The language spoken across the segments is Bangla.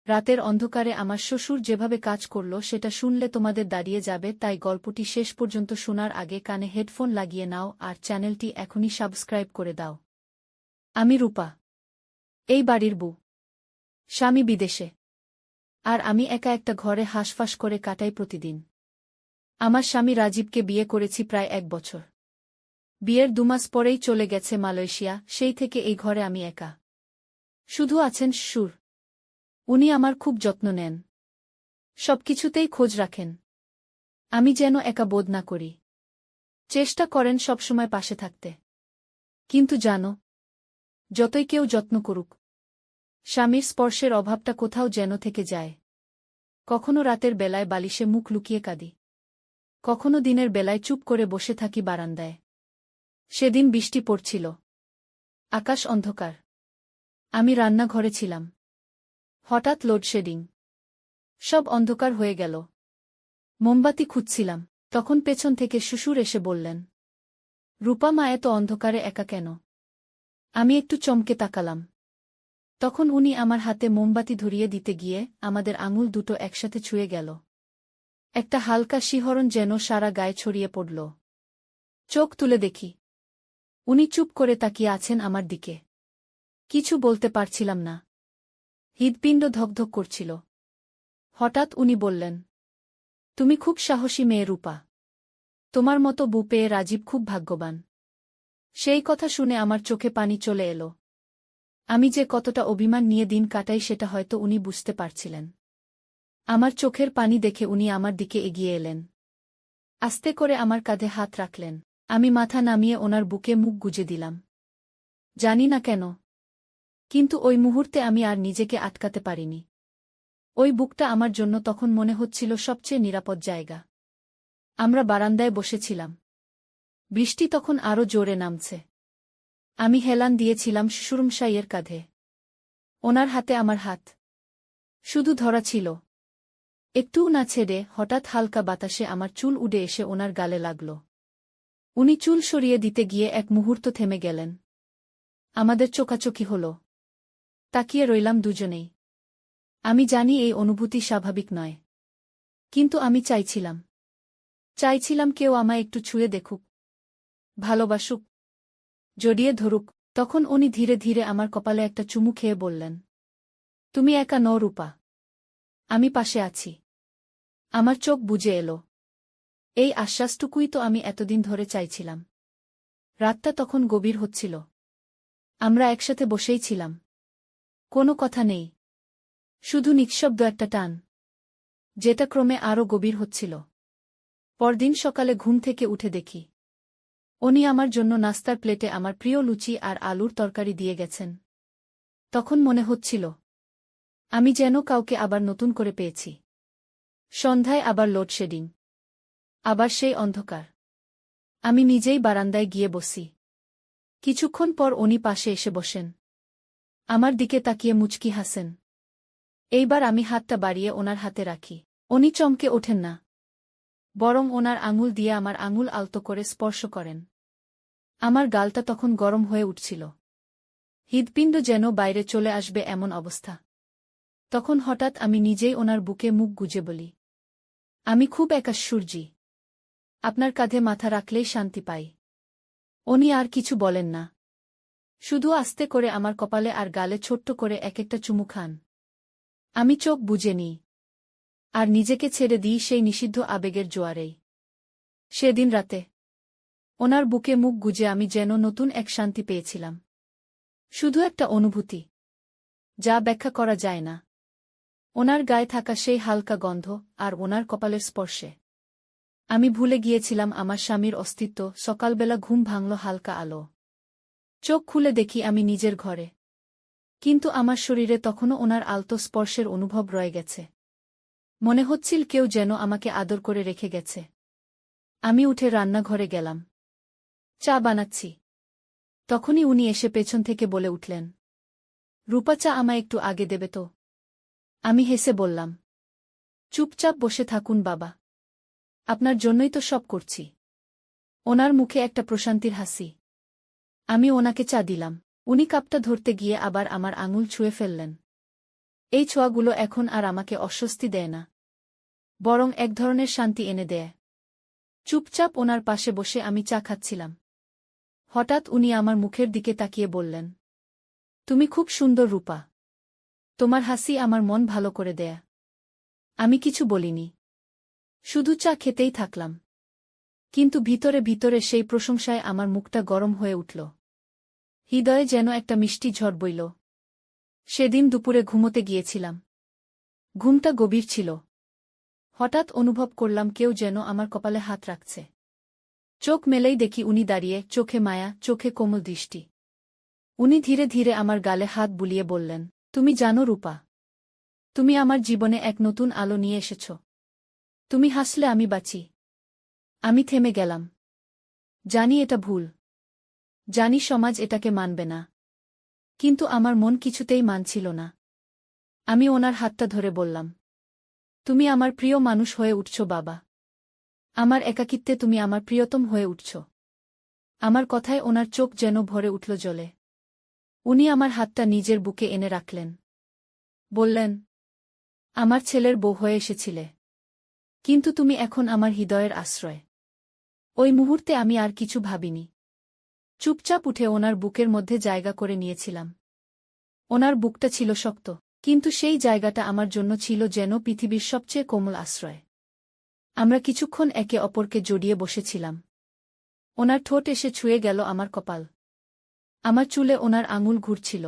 রাতের অন্ধকারে আমার শ্বশুর যেভাবে কাজ করল সেটা শুনলে তোমাদের দাঁড়িয়ে যাবে, তাই গল্পটি শেষ পর্যন্ত শোনার আগে কানে হেডফোন লাগিয়ে নাও আর চ্যানেলটি এখনই সাবস্ক্রাইব করে দাও। আমি রূপা, এই বাড়ির বউ। স্বামী বিদেশে, আর আমি একা একটা ঘরে হাঁসফাঁস করে কাটাই প্রতিদিন। আমার স্বামী রাজীবকে বিয়ে করেছি প্রায় 1 বছর। বিয়ের 2 মাস পরেই চলে গেছে মালয়েশিয়া, সেই থেকে এই ঘরে আমি একা। শুধু আছেন শ্বশুর। উনি আমার খুব যত্ন নেন, সবকিছুতেই খোঁজ রাখেন। আমি যেন একা বোধ না করি। চেষ্টা করেন সবসময় পাশে থাকতে। কিন্তু জানো, যতই কেউ যত্ন করুক, স্বামীর স্পর্শের অভাবটা কোথাও যেন থেকে যায়। কখনো রাতের বেলায় বালিশে মুখ লুকিয়ে কাঁদি, কখনো দিনের বেলায় চুপ করে বসে থাকি বারান্দায়। সেদিন বৃষ্টি পড়ছিল, আকাশ অন্ধকার। আমি রান্নাঘরে ছিলাম। হঠাৎ লোডশেডিং, সব অন্ধকার হয়ে গেল। মোমবাতি খুঁজছিলাম, তখন পেছন থেকে শ্বশুর এসে বললেন, রূপা মা এত অন্ধকারে একা কেন? আমি একটু চমকে তাকালাম। তখন উনি আমার হাতে মোমবাতি ধরিয়ে দিতে গিয়ে আমাদের আঙুল দুটো একসাথে ছুঁয়ে গেল। একটা হালকা শিহরণ যেন সারা গায়ে ছড়িয়ে পড়ল। চোখ তুলে দেখি, উনি চুপ করে তাকিয়ে আছেন আমার দিকে। কিছু বলতে পারছিলাম না, হৃৎপিণ্ড ধকধক করছিল। হঠাৎ উনি বললেন, তুমি খুব সাহসী মেয়ে রূপা। তোমার মতো বউ পেয়ে রাজীব খুব ভাগ্যবান। সেই কথা শুনে আমার চোখে পানি চলে এলো। আমি যে কতটা অভিমান নিয়ে দিন কাটাই সেটা হয়তো উনি বুঝতে পারছিলেন। আমার চোখের পানি দেখে উনি আমার দিকে এগিয়ে এলেন। আস্তে করে আমার কাঁধে হাত রাখলেন। আমি মাথা নামিয়ে ওনার বুকে মুখ গুজে দিলাম। জানি না কেন, কিন্তু ওই মুহূর্তে আমি আর নিজেকে আটকাতে পারিনি। ওই বুকটা আমার জন্য তখন মনে হচ্ছিল সবচেয়ে নিরাপদ জায়গা। আমরা বারান্দায় বসেছিলাম। বৃষ্টি তখন আরও জোরে নামছে। আমি হেলান দিয়েছিলাম শ্বশুরমশাইয়ের কাঁধে। ওনার হাতে আমার হাত শুধু ধরা ছিল, একটুও না ছেড়ে। হঠাৎ হালকা বাতাসে আমার চুল উড়ে এসে ওনার গালে লাগল। উনি চুল সরিয়ে দিতে গিয়ে এক মুহূর্ত থেমে গেলেন। আমাদের চোখাচোখি হল। তাকিয়ে রইলাম দুজনেই। আমি জানি এই অনুভূতি স্বাভাবিক নয়, কিন্তু আমি চাইছিলাম কেউ আমায় একটু ছুঁয়ে দেখুক, ভালোবাসুক, জড়িয়ে ধরুক। তখন উনি ধীরে ধীরে আমার কপালে একটা চুমু খেয়ে বললেন, তুমি একা নও রূপা, আমি পাশে আছি। আমার চোখ বুজে এলো। এই আশ্বাসটুকুই তো আমি এতদিন ধরে চাইছিলাম। রাতটা তখন গভীর হচ্ছিল। আমরা একসাথে বসেই ছিলাম। কোনো কথা নেই, শুধু নিঃশব্দ একটা টান, যেটা ক্রমে আরও গভীর হচ্ছিল। পরদিন সকালে ঘুম থেকে উঠে দেখি, উনি আমার জন্য নাস্তার প্লেটে আমার প্রিয় লুচি আর আলুর তরকারি দিয়ে গেছেন। তখন মনে হচ্ছিল, আমি যেন কাউকে আবার নতুন করে পেয়েছি। সন্ধ্যায় আবার লোডশেডিং, আবার সেই অন্ধকার। আমি নিজেই বারান্দায় গিয়ে বসি। কিছুক্ষণ পর উনি পাশে এসে বসেন। আমার দিকে তাকিয়ে মুচকি হাসেন। এইবার আমি হাতটা বাড়িয়ে ওনার হাতে রাখি। উনি চমকে ওঠেন না, বরং ওনার আঙুল দিয়ে আমার আঙুল আলতো করে স্পর্শ করেন। আমার গালটা তখন গরম হয়ে উঠছিল। হৃৎপিণ্ড যেন বাইরে চলে আসবে এমন অবস্থা। তখন হঠাৎ আমি নিজেই ওনার বুকে মুখ গুজে বলি, আমি খুব একা সূর্যি। আপনার কাঁধে মাথা রাখলেই শান্তি পাই। উনি আর কিছু বলেন না, শুধু আস্তে করে আমার কপালে আর গালে ছোট্ট করে এক একটা চুমু খান। আমি চোখ বুজে নিই, আর নিজেকে ছেড়ে দিই সেই নিষিদ্ধ আবেগের জোয়ারেই। সেদিন রাতে ওনার বুকে মুখ গুজে আমি যেন নতুন এক শান্তি পেয়েছিলাম। শুধু একটা অনুভূতি, যা ব্যাখ্যা করা যায় না। ওনার গায়ে থাকা সেই হালকা গন্ধ, আর ওনার কপালের স্পর্শে আমি ভুলে গিয়েছিলাম আমার স্বামীর অস্তিত্ব। সকালবেলা ঘুম ভাঙল হালকা আলো। চোখ খুলে দেখি আমি নিজের ঘরে, কিন্তু আমার শরীরে তখনও ওনার আলতো স্পর্শের অনুভব রয়ে গেছে। মনে হচ্ছিল কেউ যেন আমাকে আদর করে রেখে গেছে। আমি উঠে রান্নাঘরে গেলাম। চা বানাচ্ছি। তখনই উনি এসে পেছন থেকে বলে উঠলেন, রূপা, চা আমায় একটু আগে দেবে তো? আমি হেসে বললাম, চুপচাপ বসে থাকুন বাবা, আপনার জন্যই তো সব করছি। ওনার মুখে একটা প্রশান্তির হাসি। আমি ওনাকে চা দিলাম। উনি কাপটা ধরতে গিয়ে আবার আমার আঙুল ছুঁয়ে ফেললেন। এই ছোঁয়াগুলো এখন আর আমাকে অস্বস্তি দেয় না, বরং এক ধরনের শান্তি এনে দেয়। চুপচাপ ওনার পাশে বসে আমি চা খাচ্ছিলাম। হঠাৎ উনি আমার মুখের দিকে তাকিয়ে বললেন, তুমি খুব সুন্দর রূপা। তোমার হাসি আমার মন ভালো করে দেয়া। আমি কিছু বলিনি, শুধু চা খেতেই থাকলাম। কিন্তু ভিতরে ভিতরে সেই প্রশংসায় আমার মুখটা গরম হয়ে উঠল। হৃদয়ে যেন একটা মিষ্টি ঝড় বইল। সেদিন দুপুরে ঘুমোতে গিয়েছিলাম। ঘুমটা গভীর ছিল। হঠাৎ অনুভব করলাম কেউ যেন আমার কপালে হাত রাখছে। চোখ মেলেই দেখি উনি দাঁড়িয়ে, চোখে মায়া, চোখে কোমল দৃষ্টি। উনি ধীরে ধীরে আমার গালে হাত বুলিয়ে বললেন, তুমি জানো রূপা, তুমি আমার জীবনে এক নতুন আলো নিয়ে এসেছ। তুমি হাসলে আমি বাঁচি। আমি থেমে গেলাম। জানি এটা ভুল। জানি সমাজ এটাকে মানবে না। কিন্তু আমার মন কিছুতেই মানছিল না। আমি ওনার হাতটা ধরে বললাম, তুমি আমার প্রিয় মানুষ হয়ে উঠছ বাবা। আমার একাকিত্বে তুমি আমার প্রিয়তম হয়ে উঠছ। আমার কথায় ওনার চোখ যেন ভরে উঠল জলে। উনি আমার হাতটা নিজের বুকে এনে রাখলেন। বললেন, আমার ছেলের বউ হয়ে এসেছিলে, কিন্তু তুমি এখন আমার হৃদয়ের আশ্রয়। ওই মুহূর্তে আমি আর কিছু ভাবিনি। চুপচাপ উঠে ওনার বুকের মধ্যে জায়গা করে নিয়েছিলাম। ওনার বুকটা ছিল শক্ত, কিন্তু সেই জায়গাটা আমার জন্য ছিল যেন পৃথিবীর সবচেয়ে কোমল আশ্রয়। আমরা কিছুক্ষণ একে অপরকে জড়িয়ে বসেছিলাম। ওনার ঠোঁট এসে ছুঁয়ে গেল আমার কপাল। আমার চুলে ওনার আঙুল ঘুরছিল।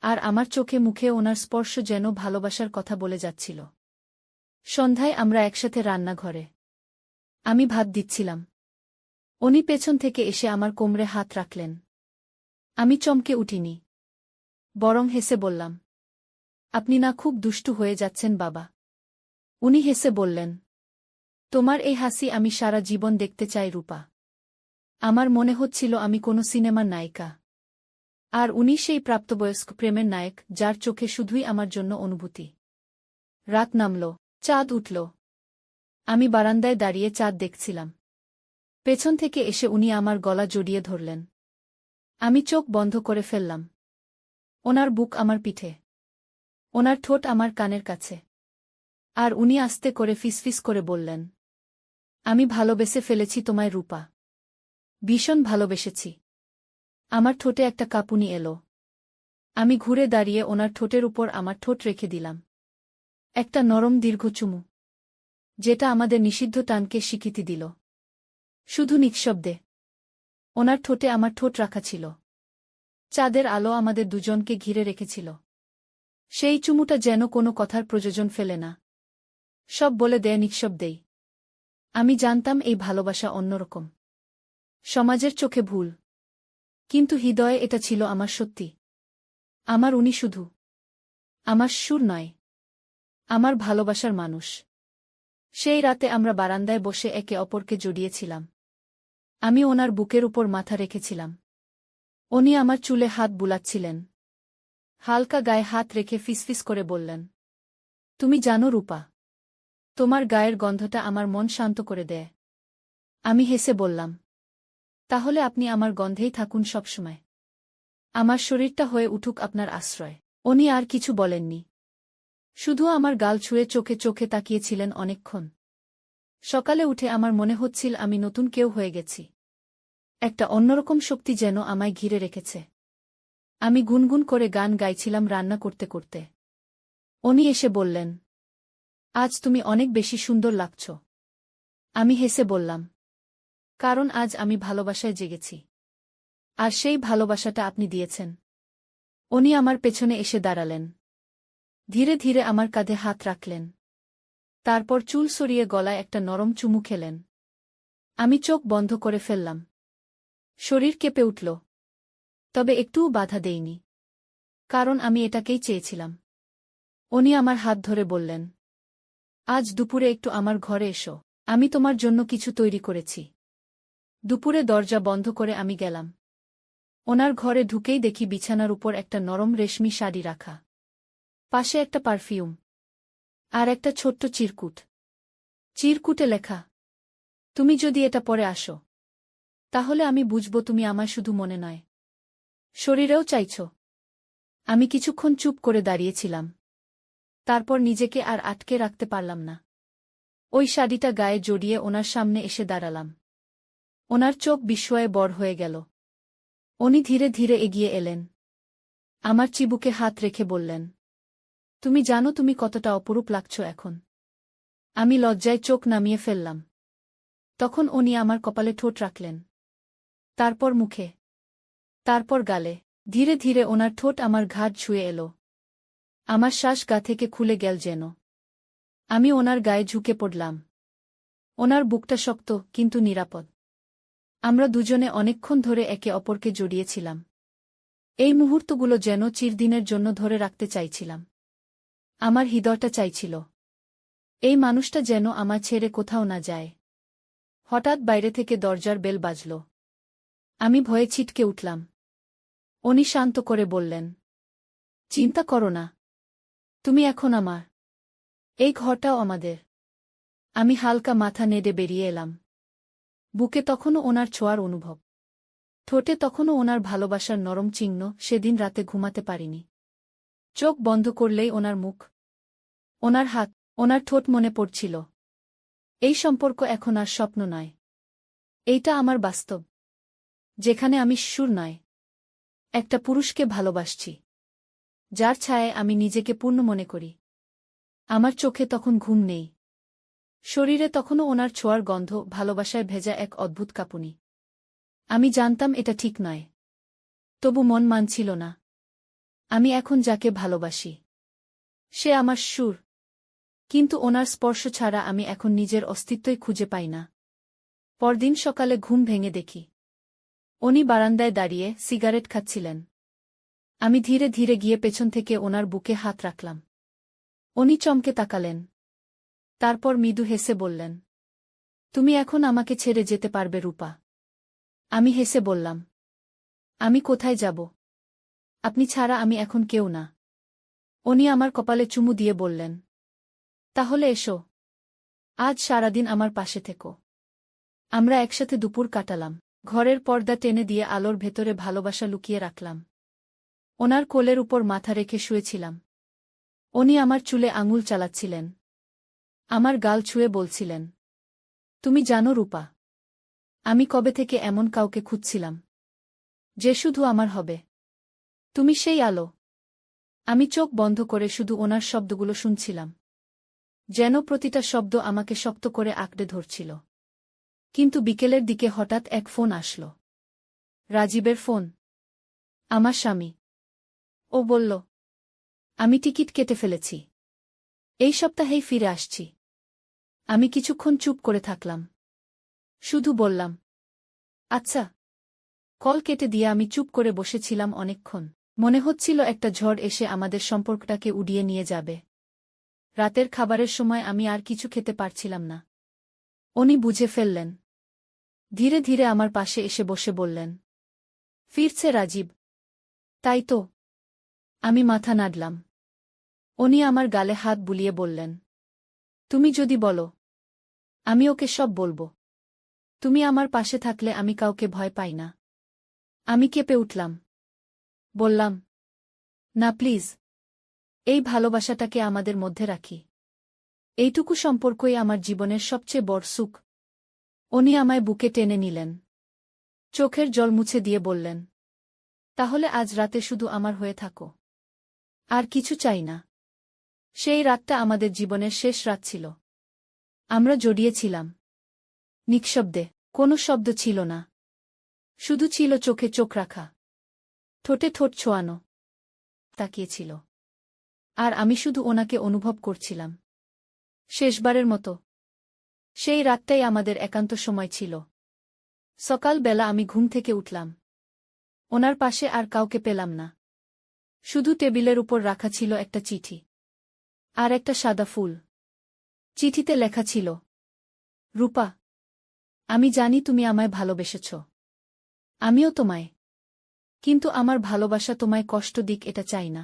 আর আমার চোখে মুখে ওনার স্পর্শ যেন ভালোবাসার কথা বলে যাচ্ছিল। সন্ধ্যায় আমরা একসাথে রান্নাঘরে। আমি ভাত দিচ্ছিলাম। উনি পেছন থেকে এসে আমার কোমরে হাত রাখলেন। আমি চমকে উঠিনি, বরং হেসে বললাম, আপনি না খুব দুষ্টু হয়ে যাচ্ছেন বাবা। উনি হেসে বললেন, তোমার এই হাসি আমি সারা জীবন দেখতে চাই রূপা। আমার মনে হচ্ছিল আমি কোনো সিনেমার নায়িকা। আর উনি সেই প্রাপ্তবয়স্ক প্রেমের নায়ক, যার চোখে শুধুই আমার জন্য অনুভূতি। রাত নামল, চাঁদ উঠল। আমি বারান্দায় দাঁড়িয়ে চাঁদ দেখছিলাম। পেছন থেকে এসে উনি আমার গলা জড়িয়ে ধরলেন। আমি চোখ বন্ধ করে ফেললাম। ওনার বুক আমার পিঠে, ওনার ঠোঁট আমার কানের কাছে। আর উনি আস্তে করে ফিসফিস করে বললেন, আমি ভালোবেসে ফেলেছি তোমায় রূপা। ভীষণ ভালোবেসেছি। আমার ঠোঁটে একটা কাঁপুনি এলো। আমি ঘুরে দাঁড়িয়ে ওনার ঠোঁটের উপর আমার ঠোঁট রেখে দিলাম। একটা নরম দীর্ঘ চুমু, যেটা আমাদের নিষিদ্ধ টানকে স্বীকৃতি দিল। শুধু নিঃশব্দে। ওনার ঠোঁটে আমার ঠোঁট রাখা ছিল। চাঁদের আলো আমাদের দুজনকে ঘিরে রেখেছিল। সেই চুমুটা যেন কোনো কথার প্রয়োজন ফেলে না, সব বলে দেয় নিঃশব্দেই। আমি জানতাম এই ভালোবাসা অন্যরকম। সমাজের চোখে ভুল, কিন্তু হৃদয়ে এটা ছিল আমার সত্যি। আমার উনি শুধু আমার সুর নয়, আমার ভালোবাসার মানুষ। সেই রাতে আমরা বারান্দায় বসে একে অপরকে জড়িয়েছিলাম। আমি ওনার বুকের উপর মাথা রেখেছিলাম। উনি আমার চুলে হাত বুলাচ্ছিলেন। হালকা গায়ে হাত রেখে ফিসফিস করে বললেন, তুমি জানো রূপা, তোমার গায়ের গন্ধটা আমার মন শান্ত করে দেয়। আমি হেসে বললাম, তাহলে আপনি আমার গন্ধেই থাকুন সবসময়। আমার শরীরটা হয়ে উঠুক আপনার আশ্রয়। উনি আর কিছু বলেননি, শুধু আমার গাল ছুঁয়ে চোখে চোখে তাকিয়েছিলেন অনেকক্ষণ। সকালে উঠে আমার মনে হচ্ছিল আমি নতুন কেউ হয়ে গেছি। একটা অন্যরকম শক্তি যেন আমায় ঘিরে রেখেছে। আমি গুনগুন করে গান গাইছিলাম রান্না করতে করতে। উনি এসে বললেন, আজ তুমি অনেক বেশি সুন্দর লাগছ। আমি হেসে বললাম, কারণ আজ আমি ভালোবাসায় জেগেছি। আর সেই ভালোবাসাটা আপনি দিয়েছেন। উনি আমার পেছনে এসে দাঁড়ালেন। ধীরে ধীরে আমার কাঁধে হাত রাখলেন। তারপর চুল সরিয়ে গলায় একটা নরম চুমু খেলেন। আমি চোখ বন্ধ করে ফেললাম। শরীর কেঁপে উঠল। তবে একটুও বাধা দেইনি, কারণ আমি এটাকেই চেয়েছিলাম। উনি আমার হাত ধরে বললেন, আজ দুপুরে একটু আমার ঘরে এসো, আমি তোমার জন্য কিছু তৈরি করেছি। দুপুরে দরজা বন্ধ করে আমি গেলাম। ওনার ঘরে ঢুকেই দেখি বিছানার উপর একটা নরম রেশমি শাড়ি রাখা, পাশে একটা পারফিউম, আর একটা ছোট্ট চিরকুট। চিরকুটে লেখা, তুমি যদি এটা পরে আসো, তাহলে আমি বুঝব তুমি আমায় শুধু মনে নয়, শরীরেও চাইছ। আমি কিছুক্ষণ চুপ করে দাঁড়িয়েছিলাম। তারপর নিজেকে আর আটকে রাখতে পারলাম না। ওই শাড়িটা গায়ে জড়িয়ে ওনার সামনে এসে দাঁড়ালাম। ওনার চোখ বিস্ময়ে বড় হয়ে গেল। উনি ধীরে ধীরে এগিয়ে এলেন। আমার চিবুকে হাত রেখে বললেন, তুমি জানো তুমি কতটা অপরূপ লাগছ এখন। আমি লজ্জায় চোখ নামিয়ে ফেললাম। তখন উনি আমার কপালে ঠোঁট রাখলেন, তারপর মুখে, তারপর গালে। ধীরে ধীরে ওনার ঠোঁট আমার ঘাড় ছুঁয়ে এলো। আমার শ্বাস গা থেকে খুলে গেল যেন। আমি ওনার গায়ে ঝুঁকে পড়লাম। ওনার বুকটা শক্ত কিন্তু নিরাপদ। আমরা দুজনে অনেকক্ষণ ধরে একে অপরকে জড়িয়েছিলাম। এই মুহূর্তগুলো যেন চিরদিনের জন্য ধরে রাখতে চাইছিলাম। আমার হৃদয়টা চাইছিল, এই মানুষটা যেন আমার ছেড়ে কোথাও না যায়। হঠাৎ বাইরে থেকে দরজার বেল বাজল। আমি ভয়ে ছিটকে উঠলাম। উনি শান্ত করে বললেন, চিন্তা করো না, তুমি এখন আমার। এই ঘরটাও আমাদের। আমি হালকা মাথা নেড়ে বেরিয়ে এলাম। বুকে তখনও ওনার ছোঁয়ার অনুভব। ঠোঁটে তখনও ওনার ভালোবাসার নরম চিহ্ন। সেদিন রাতে ঘুমাতে পারিনি। চোখ বন্ধ করলেই ওনার মুখ, ওনার হাত, ওনার ঠোঁট মনে পড়ছিল। এই সম্পর্ক এখন আর স্বপ্ন নয়, এইটা আমার বাস্তব, যেখানে আমি সুর নয়, একটা পুরুষকে ভালোবাসছি, যার ছায়ায় আমি নিজেকে পূর্ণ মনে করি। আমার চোখে তখন ঘুম নেই। শরীরে তখনও ওনার ছোঁয়ার গন্ধ, ভালোবাসায় ভেজা এক অদ্ভুত কাঁপুনি। আমি জানতাম এটা ঠিক নয়, তবু মন মানছিল না। আমি এখন যাকে ভালোবাসি, সে আমার সুর, কিন্তু ওনার স্পর্শ ছাড়া আমি এখন নিজের অস্তিত্বই খুঁজে পাই না। পরদিন সকালে ঘুম ভেঙে দেখি উনি বারান্দায় দাঁড়িয়ে সিগারেট খাচ্ছিলেন। আমি ধীরে ধীরে গিয়ে পেছন থেকে ওনার বুকে হাত রাখলাম। উনি চমকে তাকালেন। তারপর মৃদু হেসে বললেন, তুমি এখন আমাকে ছেড়ে যেতে পারবে রূপা। আমি হেসে বললাম, আমি কোথায় যাব? আপনি ছাড়া আমি এখন কেউ না। উনি আমার কপালে চুমু দিয়ে বললেন, তাহলে এসো, আজ সারাদিন আমার পাশে থেকো। আমরা একসাথে দুপুর কাটালাম। ঘরের পর্দা টেনে দিয়ে আলোর ভেতরে ভালোবাসা লুকিয়ে রাখলাম। ওনার কোলের উপর মাথা রেখে শুয়েছিলাম। উনি আমার চুলে আঙুল চালাচ্ছিলেন, আমার গাল ছুঁয়ে বলছিলেন, তুমি জানো রূপা, আমি কবে থেকে এমন কাউকে খুঁজছিলাম, যে শুধু আমার হবে। তুমি সেই আলো। আমি চোখ বন্ধ করে শুধু ওনার শব্দগুলো শুনছিলাম, যেন প্রতিটা শব্দ আমাকে শক্ত করে আঁকড়ে ধরছিল। কিন্তু বিকেলের দিকে হঠাৎ এক ফোন আসল। রাজীবের ফোন। আমার স্বামী। ও বলল, আমি টিকিট কেটে ফেলেছি, এই সপ্তাহেই ফিরে আসছি। আমি কিছুক্ষণ চুপ করে থাকলাম। শুধু বললাম, আচ্ছা। কল কেটে দিয়ে আমি চুপ করে বসেছিলাম অনেকক্ষণ। মনে হচ্ছিল একটা ঝড় এসে আমাদের সম্পর্কটাকে উড়িয়ে নিয়ে যাবে। রাতের খাবারের সময় আমি আর কিছু খেতে পারছিলাম না। উনি বুঝে ফেললেন। ধীরে ধীরে আমার পাশে এসে বসে বললেন, ফিরছে রাজীব। তাই তো। আমি মাথা নাড়লাম। উনি আমার গালে হাত বুলিয়ে বললেন, তুমি যদি বলো, আমি ওকে সব বলবো। তুমি আমার পাশে থাকলে আমি কাউকে ভয় পাই না। আমি কেঁপে উঠলাম। বললাম, না প্লিজ, এই ভালোবাসাটাকে আমাদের মধ্যে রাখি। এইটুকু সম্পর্কই আমার জীবনের সবচেয়ে বড় সুখ। উনি আমায় বুকে টেনে নিলেন। চোখের জল মুছে দিয়ে বললেন, তাহলে আজ রাতে শুধু আমার হয়ে থাকো। আর কিছু চাই না। সেই রাতটা আমাদের জীবনের শেষ রাত ছিল। আমরা জড়িয়েছিলাম নিঃশব্দে। কোনো শব্দ ছিল না, শুধু ছিল চোখে চোখ রাখা, ঠোঁটে ঠোঁট ছোঁয়ানো। তাকিয়েছিল। আর আমি শুধু ওনাকে অনুভব করছিলাম। শেষবারের মতো। সেই রাতটাই আমাদের একান্ত সময় ছিল। সকালবেলা আমি ঘুম থেকে উঠলাম। ওনার পাশে আর কাউকে পেলাম না। শুধু টেবিলের উপর রাখা ছিল একটা চিঠি। আর একটা সাদা ফুল। চিঠিতে লেখা ছিল, রূপা, আমি জানি তুমি আমায় ভালোবেসেছ। আমিও তোমায়। কিন্তু আমার ভালোবাসা তোমায় কষ্ট দিক এটা চাই না।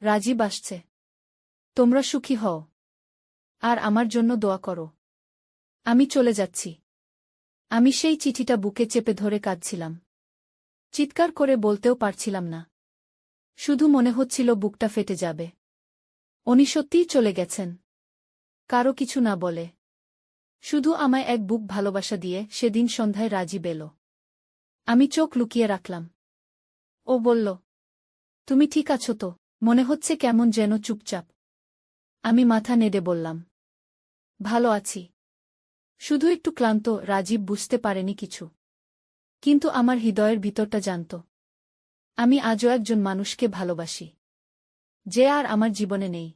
রাজীব আসছে। তোমরা সুখী হও। আর আমার জন্য দোয়া করো। আমি চলে যাচ্ছি। আমি সেই চিঠিটা বুকে চেপে ধরে কাঁদছিলাম। চিৎকার করে বলতেও পারছিলাম না। শুধু মনে হচ্ছিল বুকটা ফেটে যাবে। উনি সত্যিই চলে গেছেন। কারো কিছু না বলে শুধু আমায় এক বুক ভালোবাসা দিয়ে সেদিন সন্ধ্যায় রাজীব এলো। আমি চোখ লুকিয়ে রাখলাম। ও বলল, তুমি ঠিক আছো তো? মনে হচ্ছে কেমন যেন চুপচাপ। আমি মাথা নেড়ে বললাম, ভালো আছি। শুধু একটু ক্লান্ত। রাজীব বুঝতে পারেনি কিছু, কিন্তু আমার হৃদয়ের ভিতরটা জানত। আমি আজও একজন মানুষকে ভালোবাসি, যে আর আমার জীবনে নেই।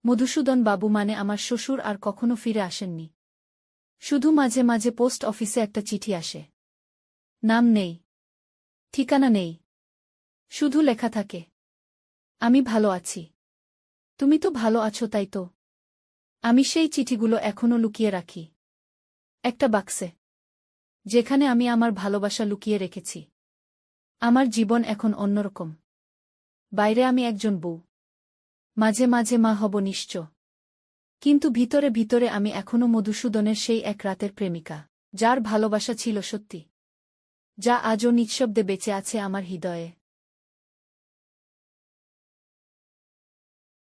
মধুসূদন বাবু মানে আমার শ্বশুর আর কখনো ফিরে আসেননি। শুধু মাঝে মাঝে পোস্ট অফিসে একটা চিঠি আসে। নাম নেই, ঠিকানা নেই, শুধু লেখা থাকে, আমি ভালো আছি। তুমি তো ভালো আছো, তাই তো? আমি সেই চিঠিগুলো এখনো লুকিয়ে রাখি একটা বাক্সে, যেখানে আমি আমার ভালোবাসা লুকিয়ে রেখেছি। আমার জীবন এখন অন্যরকম। বাইরে আমি একজন বউ, মাঝে মাঝে মা হব নিশ্চয়, কিন্তু ভিতরে ভিতরে আমি এখনো মধুসূদনের সেই এক রাতের প্রেমিকা, যার ভালোবাসা ছিল সত্যি, যা আজও নিঃশব্দে বেঁচে আছে আমার হৃদয়ে।